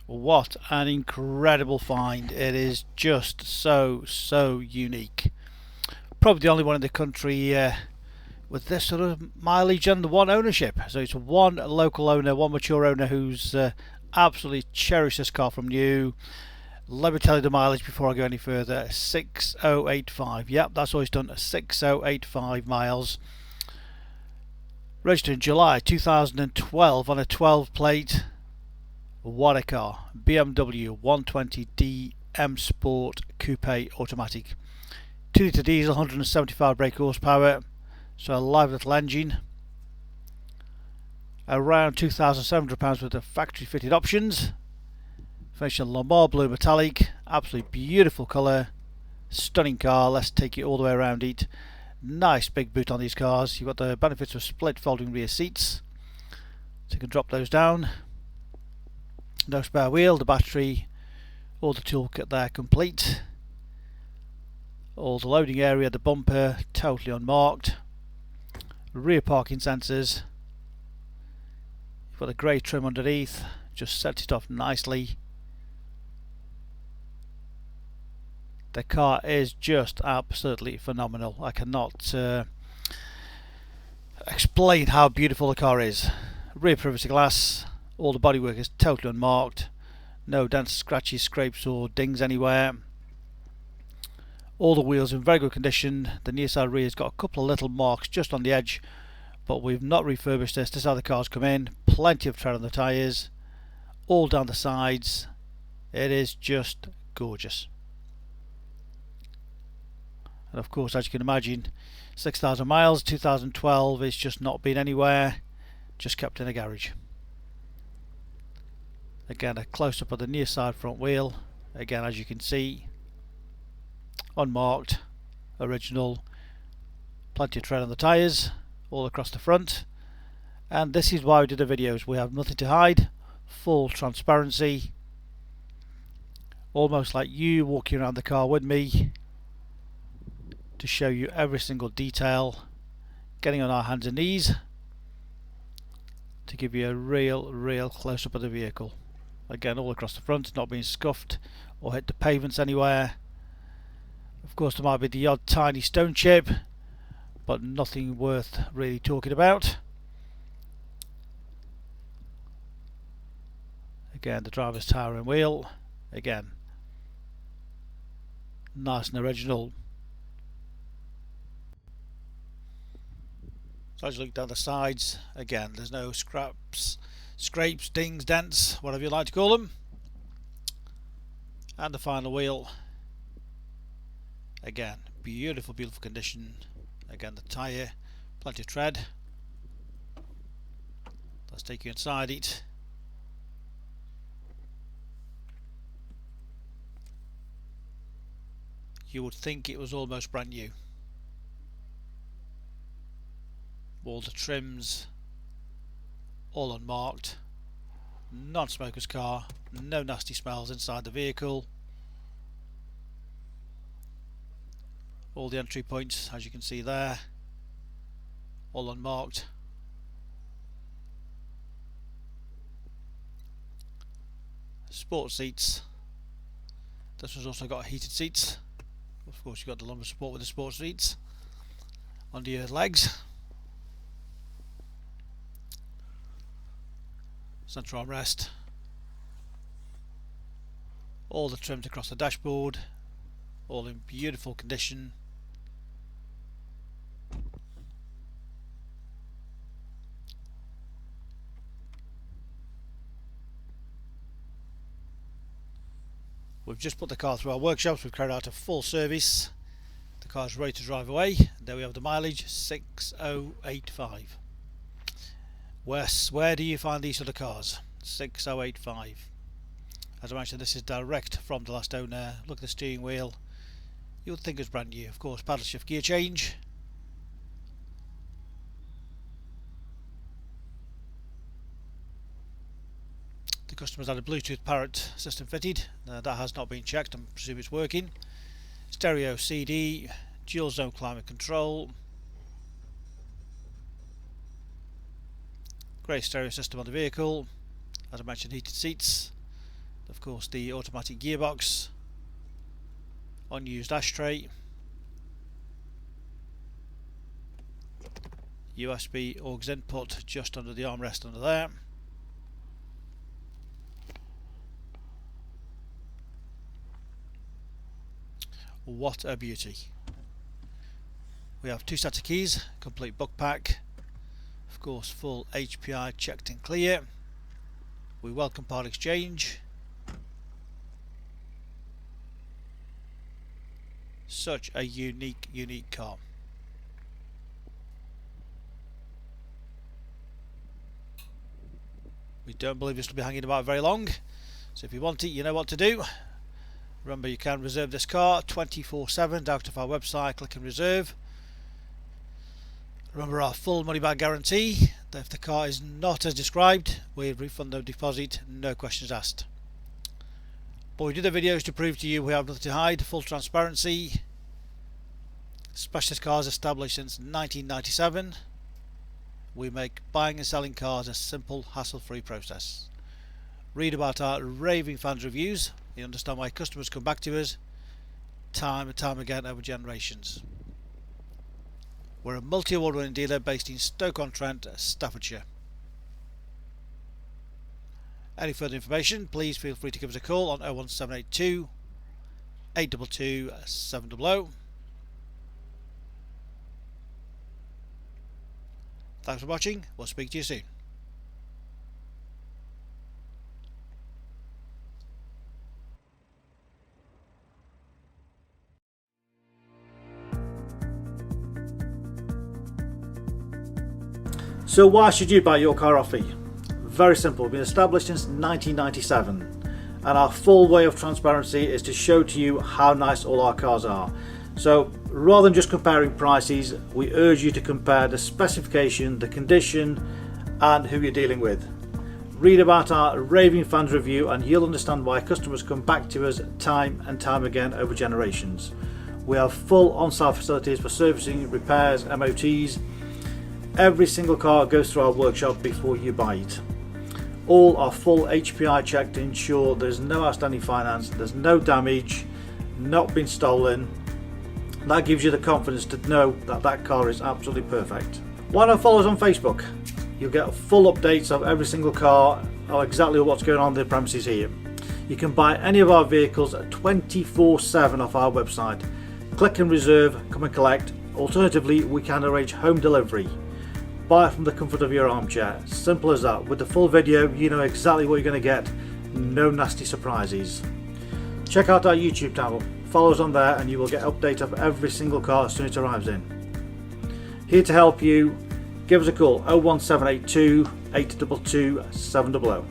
What an incredible find. It is just so unique. Probably the only one in the country with this sort of mileage and one ownership. So it's one local owner, one mature owner who's absolutely cherished this car from new. Let me tell you the mileage before I go any further. 6085. Yep, that's all he's done. 6085 miles. Registered in July 2012 on a 12 plate. What a car. BMW 120d M Sport Coupe Automatic. 2 litre diesel, 175 brake horsepower. So a live little engine. Around £2,700 worth of factory fitted options. Finished in Lamar Blue Metallic. Absolutely beautiful colour. Stunning car. Let's take it all the way around it. Nice big boot on these cars. You've got the benefits of split folding rear seats. So you can drop those down. No spare wheel, the battery, all the toolkit there complete. All the loading area, the bumper, totally unmarked. Rear parking sensors. You've got the grey trim underneath, just sets it off nicely. The car is just absolutely phenomenal. I cannot explain how beautiful the car is. Rear privacy glass, all the bodywork is totally unmarked. No dents, scratches, scrapes or dings anywhere. All the wheels in very good condition. The near side rear has got a couple of little marks just on the edge, but we've not refurbished this. This is how the car's come in. Plenty of tread on the tyres, all down the sides. It is just gorgeous. And of course, as you can imagine, 6,000 miles, 2012, it's just not been anywhere, just kept in a garage. Again, a close-up of the near side front wheel. Again, as you can see, unmarked, original, plenty of tread on the tyres, all across the front. And this is why we did the videos. We have nothing to hide, full transparency, almost like you walking around the car with me, to show you every single detail, getting on our hands and knees to give you a real close-up of the vehicle. Again, all across the front, not being scuffed or hit the pavements anywhere. Of course, there might be the odd tiny stone chip, but nothing worth really talking about. Again, the driver's tower and wheel, again, nice and original. So as you look down the sides, again, there's no scraps, scrapes, dings, dents, whatever you like to call them. And the final wheel, again, beautiful condition. Again, the tyre, plenty of tread. Let's take you inside it. You would think it was almost brand new. All the trims, all unmarked. Non-smoker's car, no nasty smells inside the vehicle. All the entry points, as you can see there, all unmarked. Sport seats. This one's also got heated seats. Of course, you've got the lumbar support with the sport seats under your legs. Central armrest. All the trims across the dashboard, all in beautiful condition. We've just put the car through our workshops. We've carried out a full service. The car's ready to drive away. There we have the mileage, 6085. Where do you find these other cars? 6085. As I mentioned, this is direct from the last owner. Look at the steering wheel. You would think it's brand new. Of course, paddle shift gear change. The customer's had a Bluetooth Parrot system fitted. That has not been checked. I presume it's working. Stereo CD, dual zone climate control. Great stereo system on the vehicle. As I mentioned, heated seats. Of course, the automatic gearbox, unused ashtray, USB aux input just under the armrest under there. What a beauty. We have 2 sets of keys, complete book pack, of course full HPI checked and clear. We welcome part exchange. Such a unique car. We don't believe this will be hanging about very long, so if you want it, you know what to do. Remember, you can reserve this car 24/7 out of our website. Click and reserve. Remember our full money back guarantee, that if the car is not as described, we refund the deposit, no questions asked. But we do the videos to prove to you we have nothing to hide, full transparency. Specialist cars established since 1997. We make buying and selling cars a simple, hassle-free process. Read about our raving fans reviews. You understand why customers come back to us time and time again over generations. We're a multi-award winning dealer based in Stoke-on-Trent, Staffordshire. Any further information, please feel free to give us a call on 01782 822 700. Thanks for watching, we'll speak to you soon. So why should you buy your car off me? Very simple. We've been established since 1997, and our full way of transparency is to show to you how nice all our cars are. So rather than just comparing prices, we urge you to compare the specification, the condition, and who you're dealing with. Read about our raving fans review and you'll understand why customers come back to us time and time again over generations. We have full on-site facilities for servicing, repairs, MOTs. Every single car goes through our workshop before you buy it. All are full HPI checked to ensure there's no outstanding finance, there's no damage, not been stolen. That gives you the confidence to know that that car is absolutely perfect. Why not follow us on Facebook? You'll get full updates of every single car, or exactly what's going on in the premises here. You can buy any of our vehicles at 24/7 off our website. Click and reserve, come and collect. Alternatively, we can arrange home delivery. Buy it from the comfort of your armchair. Simple as that. With the full video, you know exactly what you're going to get. No nasty surprises. Check out our YouTube channel. Follow us on there and you will get updates of every single car as soon as it arrives in. Here to help you, give us a call 01782 822 700.